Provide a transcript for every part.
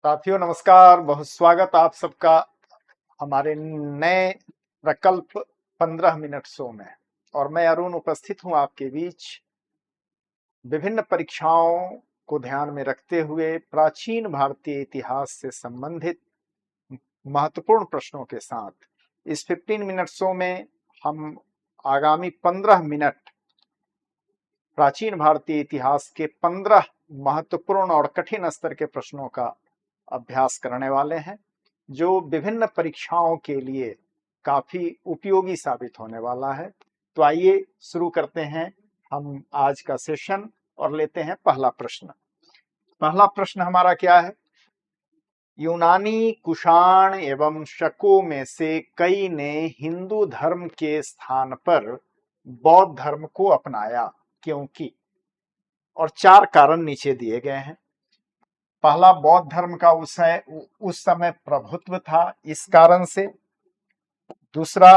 साथियों नमस्कार। बहुत स्वागत आप सबका हमारे नए प्रकल्प 15 मिनट शो में। और मैं अरुण उपस्थित हूं आपके बीच विभिन्न परीक्षाओं को ध्यान में रखते हुए प्राचीन भारतीय इतिहास से संबंधित महत्वपूर्ण प्रश्नों के साथ। इस 15 मिनट शो में हम आगामी 15 मिनट प्राचीन भारतीय इतिहास के 15 महत्वपूर्ण और कठिन स्तर के प्रश्नों का अभ्यास करने वाले हैं, जो विभिन्न परीक्षाओं के लिए काफी उपयोगी साबित होने वाला है। तो आइए शुरू करते हैं हम आज का सेशन और लेते हैं पहला प्रश्न। पहला प्रश्न हमारा क्या है? यूनानी, कुषाण एवं शकों में से कई ने हिंदू धर्म के स्थान पर बौद्ध धर्म को अपनाया, क्योंकि? और 4 कारण नीचे दिए गए हैं। पहला, बौद्ध धर्म का उस समय प्रभुत्व था, इस कारण से। दूसरा,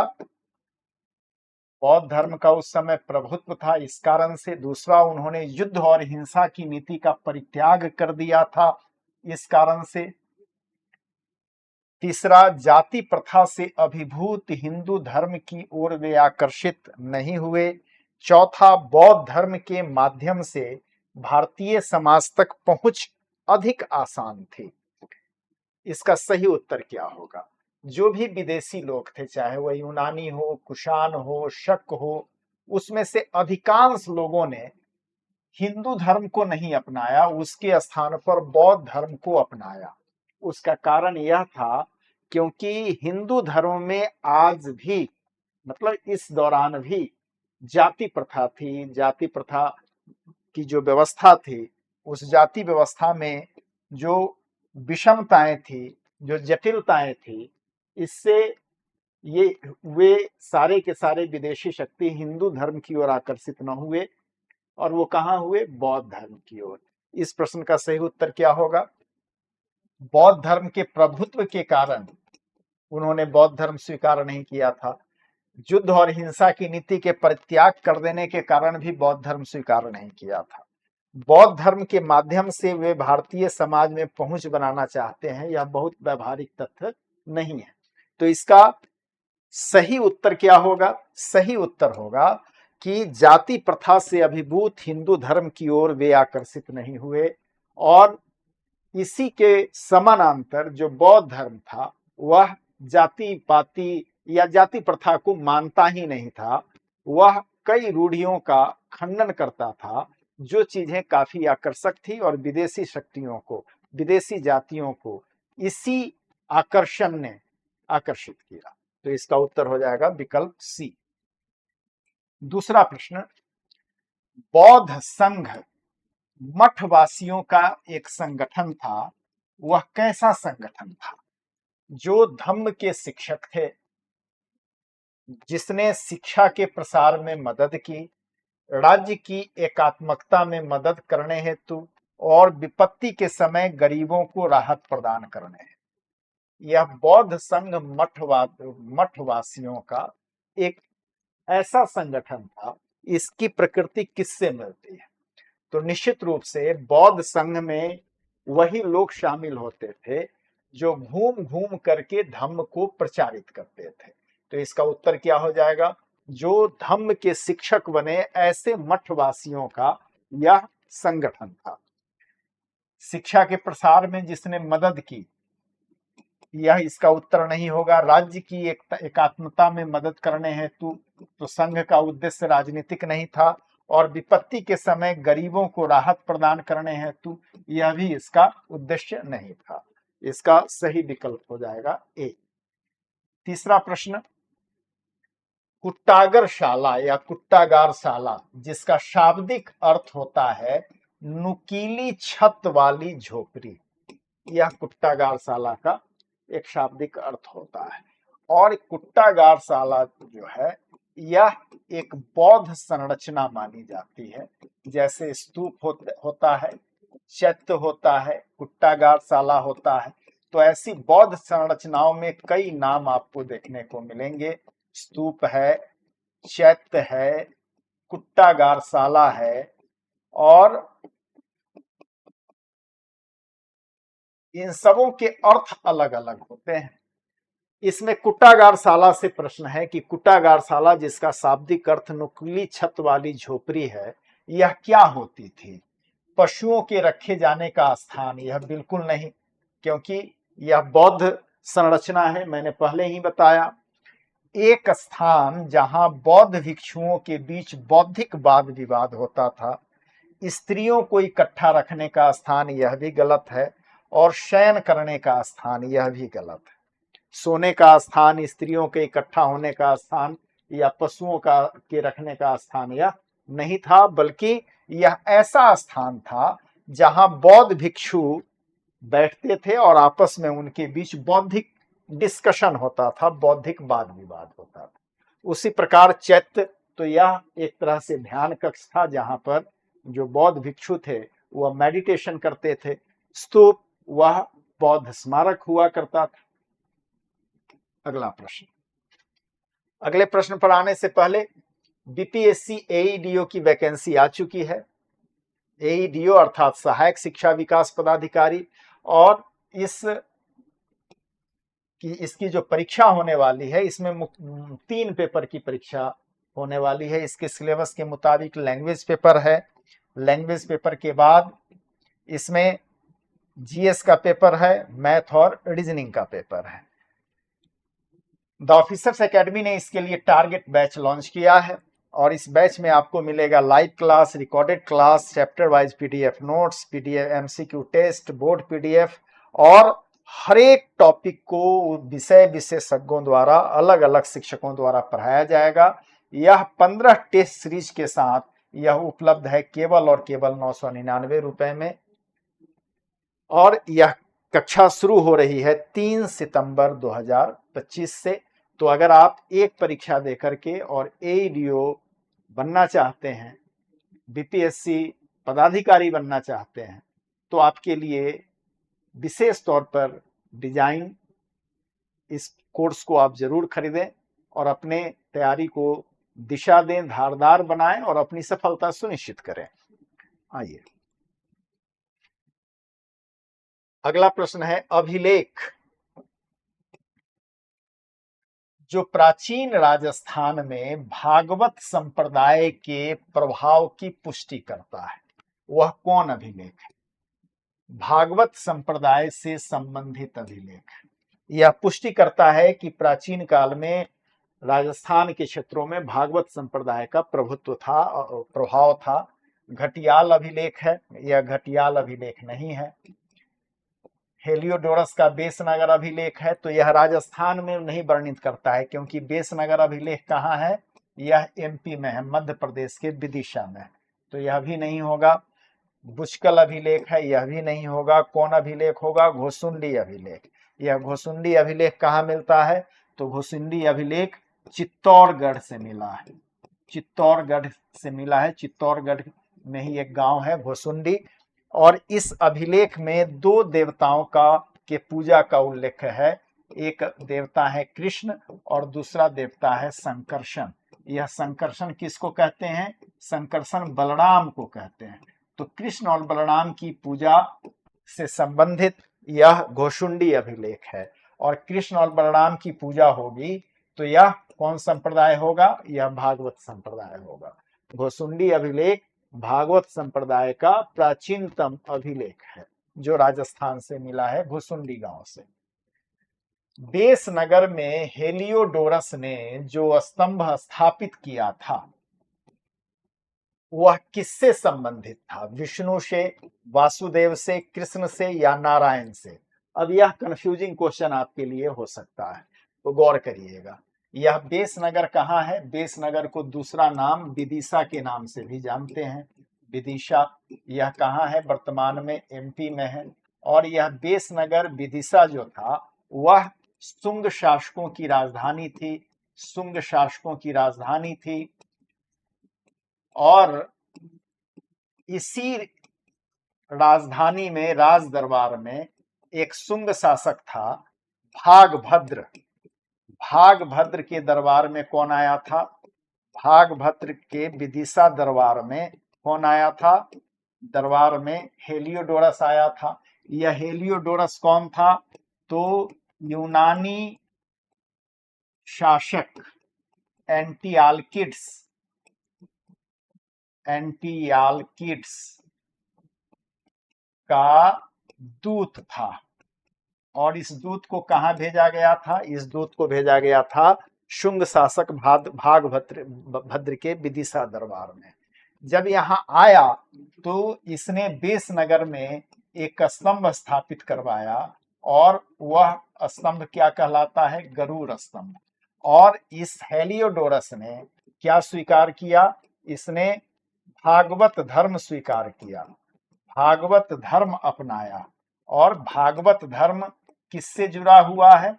बौद्ध धर्म का उस समय प्रभुत्व था, इस कारण से। दूसरा, उन्होंने युद्ध और हिंसा की नीति का परित्याग कर दिया था, इस कारण से। तीसरा, जाति प्रथा से अभिभूत हिंदू धर्म की ओर वे आकर्षित नहीं हुए। चौथा, बौद्ध धर्म के माध्यम से भारतीय समाज तक पहुंच अधिक आसान थी। इसका सही उत्तर क्या होगा? जो भी विदेशी लोग थे, चाहे वह यूनानी हो, कुषाण हो, शक हो, उसमें से अधिकांश लोगों ने हिंदू धर्म को नहीं अपनाया, उसके स्थान पर बौद्ध धर्म को अपनाया। उसका कारण यह था क्योंकि हिंदू धर्म में आज भी, मतलब इस दौरान भी, जाति प्रथा थी। जाति प्रथा की जो व्यवस्था थी, उस जाति व्यवस्था में जो विषमताएं थी, जो जटिलताएं थी, इससे ये वे सारे के सारे विदेशी शक्ति हिंदू धर्म की ओर आकर्षित न हुए, और वो कहां हुए? बौद्ध धर्म की ओर। इस प्रश्न का सही उत्तर क्या होगा? बौद्ध धर्म के प्रभुत्व के कारण उन्होंने बौद्ध धर्म स्वीकार नहीं किया था। युद्ध और हिंसा की नीति के परित्याग कर देने के कारण भी बौद्ध धर्म स्वीकार नहीं किया था। बौद्ध धर्म के माध्यम से वे भारतीय समाज में पहुंच बनाना चाहते हैं, यह बहुत व्यवहारिक तथ्य नहीं है। तो इसका सही उत्तर क्या होगा? सही उत्तर होगा कि जाति प्रथा से अभिभूत हिंदू धर्म की ओर वे आकर्षित नहीं हुए, और इसी के समानांतर जो बौद्ध धर्म था, वह जाति पाति या जाति प्रथा को मानता ही नहीं था। वह कई रूढ़ियों का खंडन करता था, जो चीजें काफी आकर्षक थी, और विदेशी शक्तियों को, विदेशी जातियों को इसी आकर्षण ने आकर्षित किया। तो इसका उत्तर हो जाएगा विकल्प सी। दूसरा प्रश्न, बौद्ध संघ मठवासियों का एक संगठन था, वह कैसा संगठन था? जो धम्म के शिक्षक थे, जिसने शिक्षा के प्रसार में मदद की, राज्य की एकात्मकता में मदद करने हेतु, और विपत्ति के समय गरीबों को राहत प्रदान करने हेतु। यह बौद्ध संघ मठवासियों का एक ऐसा संगठन था। इसकी प्रकृति किससे मिलती है? तो निश्चित रूप से बौद्ध संघ में वही लोग शामिल होते थे जो घूम घूम करके धम्म को प्रचारित करते थे। तो इसका उत्तर क्या हो जाएगा? जो धम्म के शिक्षक बने, ऐसे मठवासियों का यह संगठन था। शिक्षा के प्रसार में जिसने मदद की, यह इसका उत्तर नहीं होगा। राज्य की एकात्मता में मदद करने हेतु, तो संघ का उद्देश्य राजनीतिक नहीं था। और विपत्ति के समय गरीबों को राहत प्रदान करने हेतु, यह भी इसका उद्देश्य नहीं था। इसका सही विकल्प हो जाएगा ए। तीसरा प्रश्न, कुट्टागरशाला या कुट्टागारशाला, जिसका शाब्दिक अर्थ होता है नुकीली छत वाली झोपड़ी, यह कुट्टागारशाला का एक शाब्दिक अर्थ होता है। और कुट्टागारशाला जो है, यह एक बौद्ध संरचना मानी जाती है। जैसे स्तूप होता है, चैत्य होता है, कुट्टागारशाला होता है। तो ऐसी बौद्ध संरचनाओं में कई नाम आपको देखने को मिलेंगे। स्तूप है, चैत्य है, कुट्टागारशाला है, और इन सबों के अर्थ अलग अलग होते हैं। इसमें कुटागारशाला से प्रश्न है कि कुटागारशाला, जिसका शाब्दिक अर्थ नुकीली छत वाली झोपड़ी है, यह क्या होती थी? पशुओं के रखे जाने का स्थान? यह बिल्कुल नहीं, क्योंकि यह बौद्ध संरचना है। मैंने पहले ही बताया, एक स्थान जहां बौद्ध भिक्षुओं के बीच बौद्धिक वाद विवाद होता था। स्त्रियों को इकट्ठा रखने का स्थान, यह भी गलत है। और शयन करने का स्थान, यह भी गलत है। सोने का स्थान, स्त्रियों के इकट्ठा होने का स्थान या पशुओं का के रखने का स्थान यह नहीं था, बल्कि यह ऐसा स्थान था जहां बौद्ध भिक्षु बैठते थे और आपस में उनके बीच बौद्धिक डिस्कशन होता था, बौद्धिक वाद विवाद होता था। उसी प्रकार चैत्य, तो यह एक तरह से ध्यान कक्ष था जहां पर जो बौद्ध भिक्षु थे वह मेडिटेशन करते थे। स्तूप, वह बौद्ध स्मारक हुआ करता था। अगला प्रश्न। अगले प्रश्न पर आने से पहले, बीपीएससी एईडीओ की वैकेंसी आ चुकी है। एईडीओ अर्थात सहायक शिक्षा विकास पदाधिकारी, और इसकी जो परीक्षा होने वाली है, इसमें 3 पेपर की परीक्षा होने वाली है। इसके सिलेबस के मुताबिक लैंग्वेज पेपर है। लैंग्वेज पेपर के बाद इसमें जीएस का पेपर है, मैथ और रीजनिंग का पेपर है। द ऑफिसर्स एकेडमी ने इसके लिए टारगेट बैच लॉन्च किया है, और इस बैच में आपको मिलेगा live class, recorded class, chapter wise PDF notes, PDF MCQ test, board PDF, और हर एक टॉपिक को विषय विशेषज्ञों द्वारा, अलग अलग शिक्षकों द्वारा पढ़ाया जाएगा। यह 15 टेस्ट सीरीज के साथ यह उपलब्ध है केवल और केवल 999 रुपए में। और यह कक्षा शुरू हो रही है 3 सितंबर 2025 से। तो अगर आप एक परीक्षा देकर के और एईडीओ बनना चाहते हैं, बीपीएससी पदाधिकारी बनना चाहते हैं, तो आपके लिए विशेष तौर पर डिजाइन इस कोर्स को आप जरूर खरीदें और अपने तैयारी को दिशा दें, धारदार बनाएं और अपनी सफलता सुनिश्चित करें। आइए, अगला प्रश्न है अभिलेख, जो प्राचीन राजस्थान में भागवत संप्रदाय के प्रभाव की पुष्टि करता है, वह कौन अभिलेख है? भागवत संप्रदाय से संबंधित अभिलेख। यह पुष्टि करता है कि प्राचीन काल में राजस्थान के क्षेत्रों में भागवत संप्रदाय का प्रभुत्व था, प्रभाव था। घटियाल अभिलेख है, यह घटियाल अभिलेख नहीं है। हेलियोडोरस का बेसनगर अभिलेख है, तो यह राजस्थान में नहीं वर्णित करता है, क्योंकि बेसनगर अभिलेख कहाँ है? यह एमपी में है, मध्य प्रदेश के विदिशा में, तो यह भी नहीं होगा। बुचकल अभिलेख है, यह भी नहीं होगा। कौन अभिलेख होगा? घोसुंडी अभिलेख। यह घोसुंडी अभिलेख कहाँ मिलता है? तो घोसुंडी अभिलेख चित्तौड़गढ़ से मिला है, चित्तौड़गढ़ से मिला है। चित्तौड़गढ़ में ही एक गांव है घोसुंडी, और इस अभिलेख में 2 देवताओं के पूजा का उल्लेख है। एक देवता है कृष्ण और दूसरा देवता है संकर्षण। यह संकर्षण किसको कहते हैं? संकर्षण बलराम को कहते हैं। तो कृष्ण और बलराम की पूजा से संबंधित यह घोसुंडी अभिलेख है, और कृष्ण और बलराम की पूजा होगी तो यह कौन संप्रदाय होगा? यह भागवत संप्रदाय होगा। घोसुंडी अभिलेख भागवत संप्रदाय का प्राचीनतम अभिलेख है, जो राजस्थान से मिला है, घोसुंडी गांव से। बेसनगर में हेलियोडोरस ने जो स्तंभ स्थापित किया था, वह किससे संबंधित था? विष्णु से, वासुदेव से, कृष्ण से या नारायण से? अब यह कंफ्यूजिंग क्वेश्चन आपके लिए हो सकता है, तो गौर करिएगा। यह बेसनगर कहाँ है? बेसनगर को दूसरा नाम विदिशा के नाम से भी जानते हैं। विदिशा यह कहाँ है? वर्तमान में एमपी में है। और यह बेसनगर विदिशा जो था वह शुंग शासकों की राजधानी थी, शुंग शासकों की राजधानी थी। और इसी राजधानी में, राज दरबार में एक शुंग शासक था भागभद्र। भागभद्र के दरबार में कौन आया था? भागभद्र के विदिशा दरबार में कौन आया था? दरबार में हेलियोडोरस आया था। यह हेलियोडोरस कौन था? तो यूनानी शासक एंटियालकिड्स का दूत था। और इस दूत को कहां भेजा गया था? इस दूत को भेजा गया था शुंग शासक भागभद्र के विदिशा दरबार में। जब यहां आया तो इसने बेस नगर में एक स्तंभ स्थापित करवाया, और वह स्तंभ क्या कहलाता है? गरुड़ स्तंभ। और इस हेलियोडोरस ने क्या स्वीकार किया? इसने भागवत धर्म स्वीकार किया, भागवत धर्म अपनाया। और भागवत धर्म किससे जुड़ा हुआ है?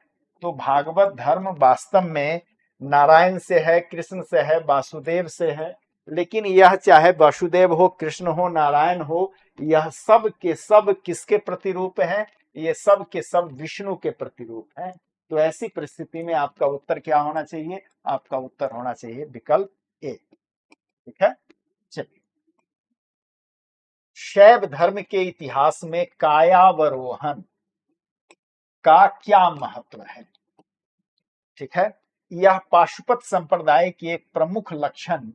तो भागवत धर्म वास्तव में नारायण से है, कृष्ण से है, वासुदेव से है। लेकिन यह चाहे वासुदेव हो, कृष्ण हो, नारायण हो, यह सब के सब किसके प्रतिरूप हैं? ये सब के सब विष्णु के प्रतिरूप हैं। तो ऐसी परिस्थिति में आपका उत्तर क्या होना चाहिए? आपका उत्तर होना चाहिए विकल्प ए। ठीक है, चलिए। शैव धर्म के इतिहास में कायावरोहन का क्या महत्व है? ठीक है, यह पाशुपत संप्रदाय की एक प्रमुख लक्षण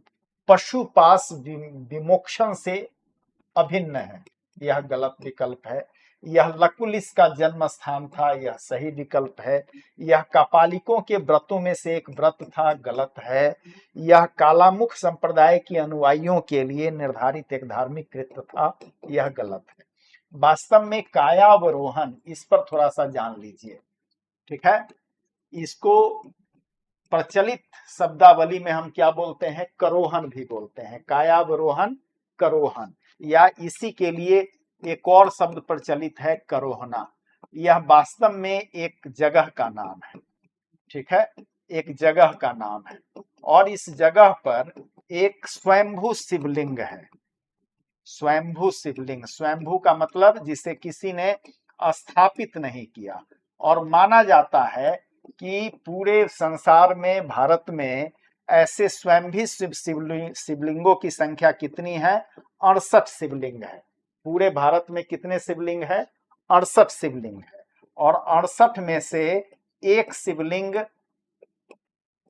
पशुपास विमोक्षण से अभिन्न है। यह गलत विकल्प है। यह लकुलिस का जन्म स्थान था, यह सही विकल्प है। यह कापालिकों के व्रतों में से एक व्रत था, गलत है। यह कालामुख संप्रदाय के अनुयायियों के लिए निर्धारित एक धार्मिक कृत्य था, यह गलत है। वास्तव में कायावरोहन, इस पर थोड़ा सा जान लीजिए। ठीक है, इसको प्रचलित शब्दावली में हम क्या बोलते हैं? करोहन भी बोलते हैं। कायावरोहन, करोहन, या इसी के लिए एक और शब्द प्रचलित है, करोहना। यह वास्तव में एक जगह का नाम है। ठीक है, एक जगह का नाम है। और इस जगह पर एक स्वयंभू शिवलिंग है। स्वयंभू शिवलिंग, स्वयंभू का मतलब जिसे किसी ने स्थापित नहीं किया। और माना जाता है कि पूरे संसार में, भारत में ऐसे स्वयंभी शिवलिंगों की संख्या कितनी है? 68 शिवलिंग है। पूरे भारत में कितने शिवलिंग है? 68 शिवलिंग है। और 68 में से एक शिवलिंग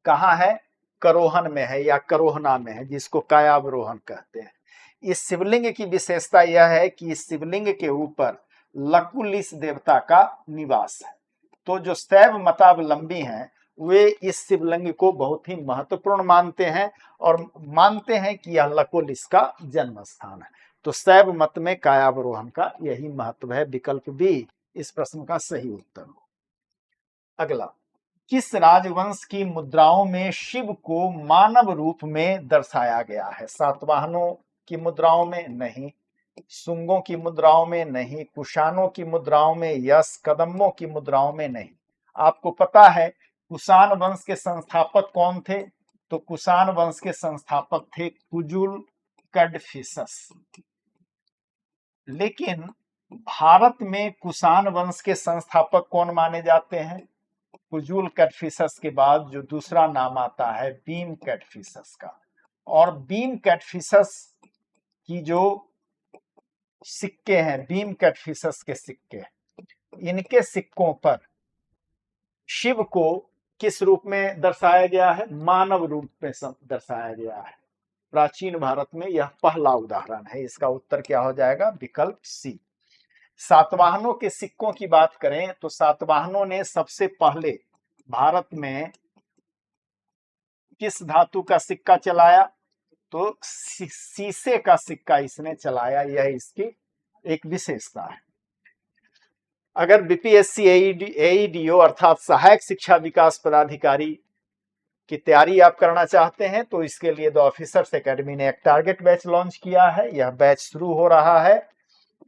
कहाँ है? करोहन में है, या करोहना में है, जिसको कायावरोहन कहते हैं। इस शिवलिंग की विशेषता यह है कि इस शिवलिंग के ऊपर लकुलिस देवता का निवास है। तो जो शैव मतावलंबी हैं वे इस शिवलिंग को बहुत ही महत्वपूर्ण मानते हैं, और मानते हैं कि यह लकुलिस का जन्म स्थान है। तो शैव मत में कायावरोहन का यही महत्व है। विकल्प बी इस प्रश्न का सही उत्तर हो। अगला, किस राजवंश की मुद्राओं में शिव को मानव रूप में दर्शाया गया है? सातवाहनों की मुद्राओं में? नहीं। शुंगों की मुद्राओं में? नहीं। कुषाणों की मुद्राओं में? यस। कदम्बों की मुद्राओं में? नहीं। आपको पता है कुषाण वंश के संस्थापक कौन थे? तो कुषाण वंश के संस्थापक थे कुजुल कैडफिसस। लेकिन भारत में कुषाण वंश के संस्थापक कौन माने जाते हैं? कुजुल कैडफिसस के बाद जो दूसरा नाम आता है बीम कैडफिसस का। और बीम कैडफिसस की जो सिक्के हैं, बीम कैडफिसस के सिक्के, इनके सिक्कों पर शिव को किस रूप में दर्शाया गया है? मानव रूप में दर्शाया गया है। प्राचीन भारत में यह पहला उदाहरण है। इसका उत्तर क्या हो जाएगा? विकल्प सी। सातवाहनों के सिक्कों की बात करें तो सातवाहनों ने सबसे पहले भारत में किस धातु का सिक्का चलाया? तो शीशे का सिक्का इसने चलाया। यह इसकी एक विशेषता है। अगर बीपीएससी एईडीओ अर्थात सहायक शिक्षा विकास पदाधिकारी की तैयारी आप करना चाहते हैं तो इसके लिए द ऑफिसर्स एकेडमी ने एक टारगेट बैच लॉन्च किया है। यह बैच शुरू हो रहा है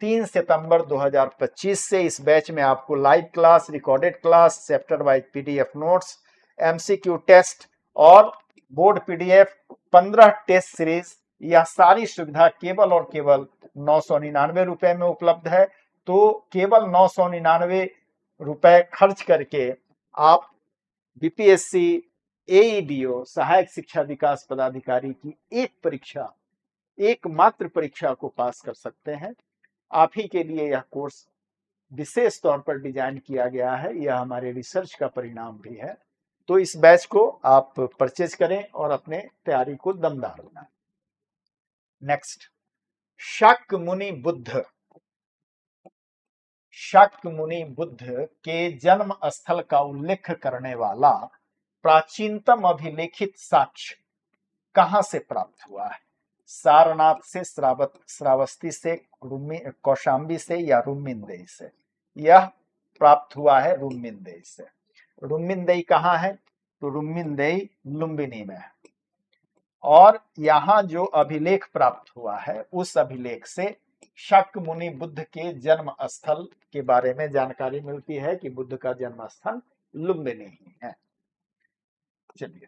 3 सितंबर 2025 से। इस बैच में आपको live class, recorded class, chapter wise PDF notes, MCQ test और बोर्ड पीडीएफ, 15 टेस्ट सीरीज, यह सारी सुविधा केवल और केवल 999 रुपए में उपलब्ध है। तो केवल 999 रुपए खर्च करके आप बीपीएससी एईडीओ सहायक शिक्षा विकास पदाधिकारी की एक परीक्षा, एकमात्र परीक्षा को पास कर सकते हैं। आप ही के लिए यह कोर्स विशेष तौर पर डिजाइन किया गया है, यह हमारे रिसर्च का परिणाम भी है। तो इस बैच को आप परचेज करें और अपने तैयारी को दमदार बनाएं। नेक्स्ट, शाक्य मुनि बुद्ध। शाक्य मुनि बुद्ध के जन्म स्थल का उल्लेख करने वाला प्राचीनतम अभिलेखित साक्ष्य कहां से प्राप्त हुआ है? सारनाथ से, श्रावस्ती से, कौशाम्बी से या रुम्मिनदेही से? यह प्राप्त हुआ है रुम्मिनदेही से। रुम्मिनदेही कहाँ है? तो रुम्मिनदेही लुम्बिनी में है। और यहाँ जो अभिलेख प्राप्त हुआ है उस अभिलेख से शाक्य मुनि बुद्ध के जन्म स्थल के बारे में जानकारी मिलती है कि बुद्ध का जन्म स्थल लुम्बिनी ही है। चलिए,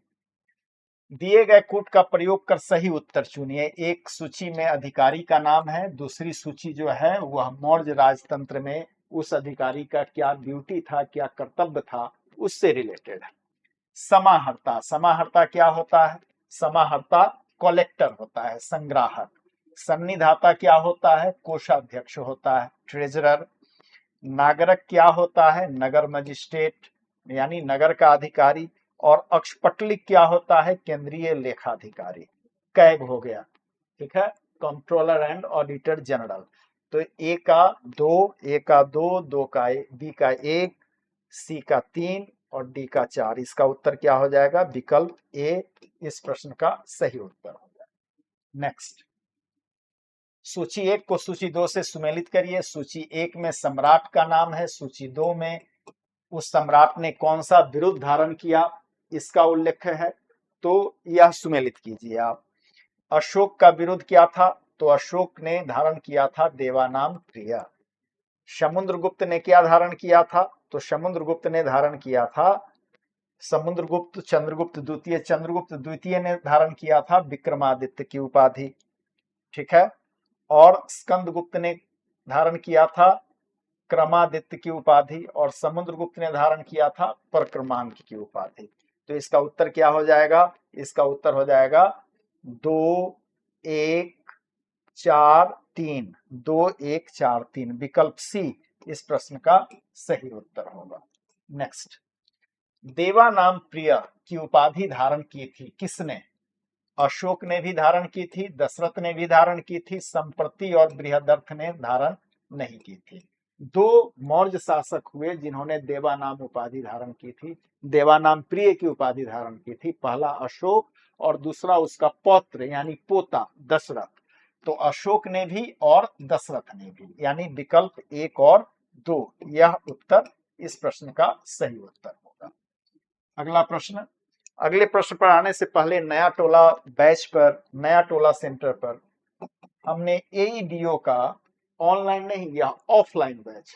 दिए गए कोड का प्रयोग कर सही उत्तर चुनिए। एक सूची में अधिकारी का नाम है, दूसरी सूची जो है वह मौर्य राजतंत्र में उस अधिकारी का क्या ड्यूटी था, क्या कर्तव्य था, उससे रिलेटेड है। समाहर्ता, समाहर्ता क्या होता है? समाहर्ता कलेक्टर होता है, संग्राहक। सन्निधाता क्या होता है? कोषाध्यक्ष होता है, ट्रेजरर। नागरक क्या होता है? नगर मजिस्ट्रेट यानी नगर का अधिकारी। और अक्षपटलिक क्या होता है? केंद्रीय लेखाधिकारी। कैग हो गया, ठीक है, कंट्रोलर एंड ऑडिटर जनरल। तो ए का 2, ए का 2, दो का बी का 1, सी का 3 और डी का 4। इसका उत्तर क्या हो जाएगा? विकल्प ए इस प्रश्न का सही उत्तर हो जाएगा। नेक्स्ट, सूची 1 को सूची 2 से सुमेलित करिए। सूची 1 में सम्राट का नाम है, सूची 2 में उस सम्राट ने कौन सा विरुद्ध धारण किया इसका उल्लेख है। तो यह सुमेलित कीजिए आप। अशोक का विरुद्ध क्या था? तो अशोक ने धारण किया था देवानाम प्रिय। समुद्रगुप्त ने क्या धारण किया था? तो समुद्रगुप्त ने धारण किया था, समुद्रगुप्त चंद्रगुप्त द्वितीय, चंद्रगुप्त द्वितीय ने धारण किया था विक्रमादित्य की उपाधि, ठीक है। और स्कंदगुप्त ने धारण किया था क्रमादित्य की उपाधि और समुद्रगुप्त ने धारण किया था परक्रमांक की उपाधि। तो इसका उत्तर क्या हो जाएगा? इसका उत्तर हो जाएगा 2 1 4 3, 2 1 4 3। विकल्प सी इस प्रश्न का सही उत्तर होगा। नेक्स्ट, देवानाम प्रिय की उपाधि धारण की थी किसने? अशोक ने भी धारण की थी, दशरथ ने भी धारण की थी, संप्रति और बृहदर्थ ने धारण नहीं की थी। 2 मौर्य शासक हुए जिन्होंने देवानाम उपाधि धारण की थी, देवानाम प्रिय की उपाधि धारण की थी। पहला अशोक और दूसरा उसका पौत्र यानी पोता दशरथ। तो अशोक ने भी और दशरथ ने भी, यानी विकल्प 1 और 2 यह उत्तर इस प्रश्न का सही उत्तर होगा। अगला प्रश्न, अगले प्रश्न पर आने से पहले नया टोला बैच पर, नया टोला सेंटर पर हमने एईडीओ का ऑनलाइन नहीं, यह offline batch,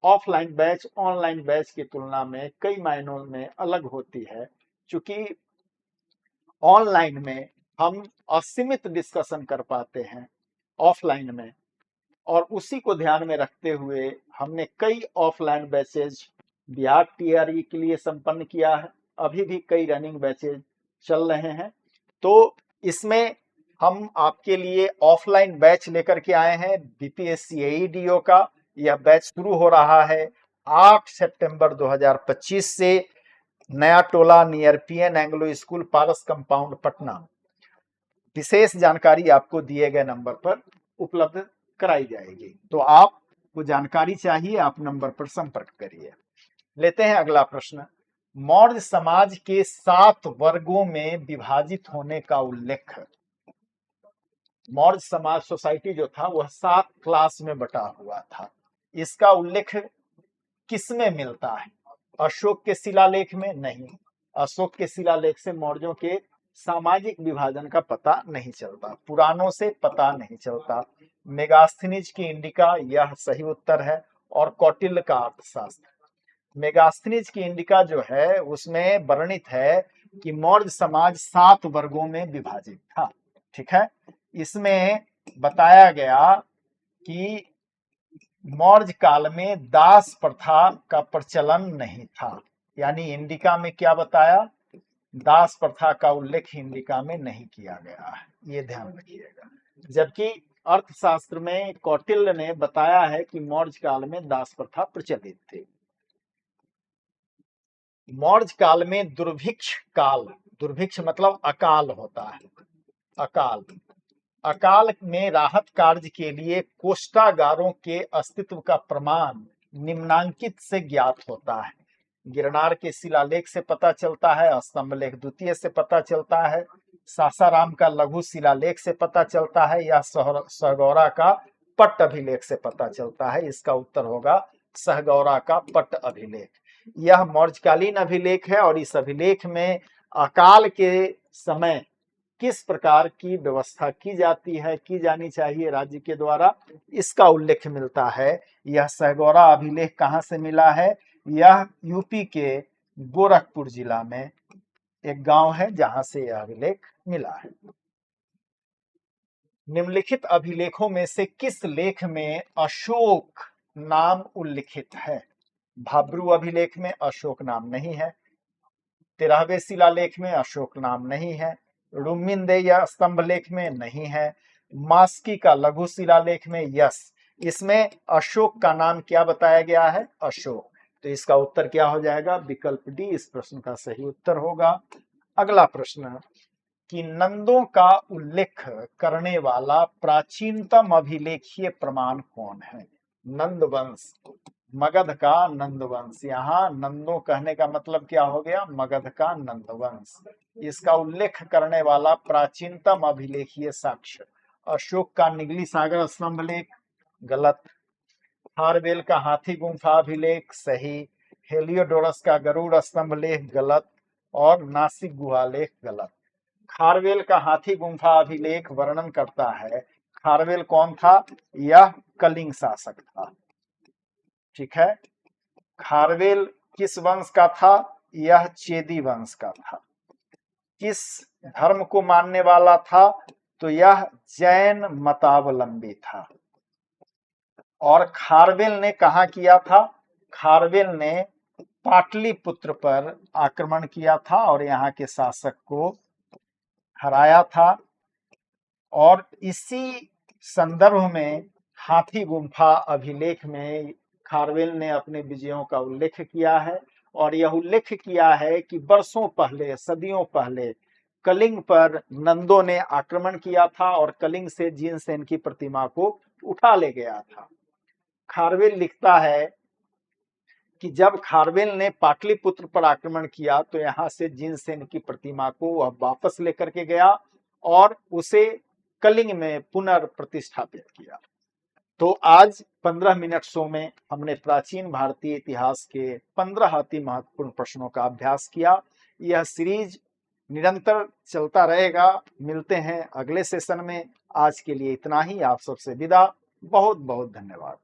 offline batch online batch की तुलना में कई मायनों में अलग होती है। चूंकि ऑनलाइन में हम असीमित डिस्कशन कर पाते हैं ऑफलाइन में, और उसी को ध्यान में रखते हुए हमने कई ऑफलाइन बैचेज बिहार टीआरई के लिए संपन्न किया है। अभी भी कई रनिंग बैचेज चल रहे हैं। तो इसमें हम आपके लिए ऑफलाइन बैच लेकर के आए हैं बीपीएससी एईडीओ का। यह बैच शुरू हो रहा है 8 सितंबर 2025 से। नया टोला नियर पीएन एंग्लो स्कूल, पारस कंपाउंड, पटना। विशेष जानकारी आपको दिए गए नंबर पर उपलब्ध कराई जाएगी। तो आपको जानकारी चाहिए, आप नंबर पर संपर्क करिए। लेते हैं अगला प्रश्न। मौर्य समाज के 7 वर्गों में विभाजित होने का उल्लेख। मौर्य समाज सोसाइटी जो था वह 7 क्लास में बटा हुआ था। इसका उल्लेख किसमें मिलता है? अशोक के शिलालेख में? नहीं, अशोक के शिलालेख से मौर्यों के सामाजिक विभाजन का पता नहीं चलता, पुराणों से पता नहीं चलता। मेगास्थनीज की इंडिका यह सही उत्तर है। और कौटिल्य का अर्थशास्त्र। मेगास्थनीज की इंडिका जो है उसमें वर्णित है कि मौर्य समाज 7 वर्गों में विभाजित था, ठीक है। इसमें बताया गया कि मौर्य काल में दास प्रथा का प्रचलन नहीं था, यानी इंडिका में क्या बताया? दास प्रथा का उल्लेख इंडिका में नहीं किया गया है, ये ध्यान रखिएगा। जबकि अर्थशास्त्र में कौटिल्य ने बताया है कि मौर्य काल में दास प्रथा प्रचलित थी। मौर्य काल में दुर्भिक्ष काल, दुर्भिक्ष मतलब अकाल होता है, अकाल, अकाल में राहत कार्य के लिए कोष्ठागारों के अस्तित्व का प्रमाण निम्नांकित से ज्ञात होता है। गिरनार के शिलालेख से पता चलता है, स्तंभलेख द्वितीय से पता चलता है, सासाराम का लघु शिलालेख से पता चलता है, या सहगौरा का पट्ट अभिलेख से पता चलता है। इसका उत्तर होगा सहगौरा का पट्ट अभिलेख। यह मौर्यकालीन अभिलेख है और इस अभिलेख में अकाल के समय किस प्रकार की व्यवस्था की जाती है, की जानी चाहिए राज्य के द्वारा, इसका उल्लेख मिलता है। यह सहगौरा अभिलेख कहाँ से मिला है? यह यूपी के गोरखपुर जिला में एक गांव है जहां से यह अभिलेख मिला है। निम्नलिखित अभिलेखों में से किस लेख में अशोक नाम उल्लिखित है? भाब्रू अभिलेख में अशोक नाम नहीं है, 13वें शिलालेख में अशोक नाम नहीं है, रुमिंदेय स्तंभलेख में नहीं है, मास्की का लघु शिलालेख में यस, इसमें अशोक का नाम क्या बताया गया है? अशोक। तो इसका उत्तर क्या हो जाएगा? विकल्प डी इस प्रश्न का सही उत्तर होगा। अगला प्रश्न कि नंदों का उल्लेख करने वाला प्राचीनतम अभिलेखीय प्रमाण कौन है? नंद वंश, मगध का नंद वंश। यहाँ नंदों कहने का मतलब क्या हो गया? मगध का नंद वंश। इसका उल्लेख करने वाला प्राचीनतम अभिलेखीय साक्ष्य अशोक का निगली सागर स्तंभलेख, गलत। खारवेल का हाथी गुम्फा अभिलेख, सही। हेलियोडोरस का गरुड़ स्तंभलेख, गलत। और नासिक गुहालेख, गलत। खारवेल का हाथी गुम्फा अभिलेख वर्णन करता है, खारवेल कौन था? यह कलिंग शासक था, ठीक है। खारवेल किस वंश का था? यह चेदी वंश का था। किस धर्म को मानने वाला था? तो यह जैन मतावलंबी था। और खारवेल ने कहा किया था? खारवेल ने पाटलिपुत्र पर आक्रमण किया था और यहाँ के शासक को हराया था। और इसी संदर्भ में हाथी गुम्फा अभिलेख में खारवेल ने अपने विजयों का उल्लेख किया है और यह उल्लेख किया है कि वर्षों पहले, सदियों पहले कलिंग पर नंदों ने आक्रमण किया था और कलिंग से जिनसेन की प्रतिमा को उठा ले गया था। खारवेल लिखता है कि जब खारवेल ने पाटलिपुत्र पर आक्रमण किया तो यहाँ से जिनसेन की प्रतिमा को वह वापस लेकर के गया और उसे कलिंग में पुनर्प्रतिष्ठापित किया। तो आज 15 मिनट शो में हमने प्राचीन भारतीय इतिहास के 15 अति महत्वपूर्ण प्रश्नों का अभ्यास किया। यह सीरीज निरंतर चलता रहेगा। मिलते हैं अगले सेशन में। आज के लिए इतना ही। आप सबसे विदा। बहुत बहुत धन्यवाद।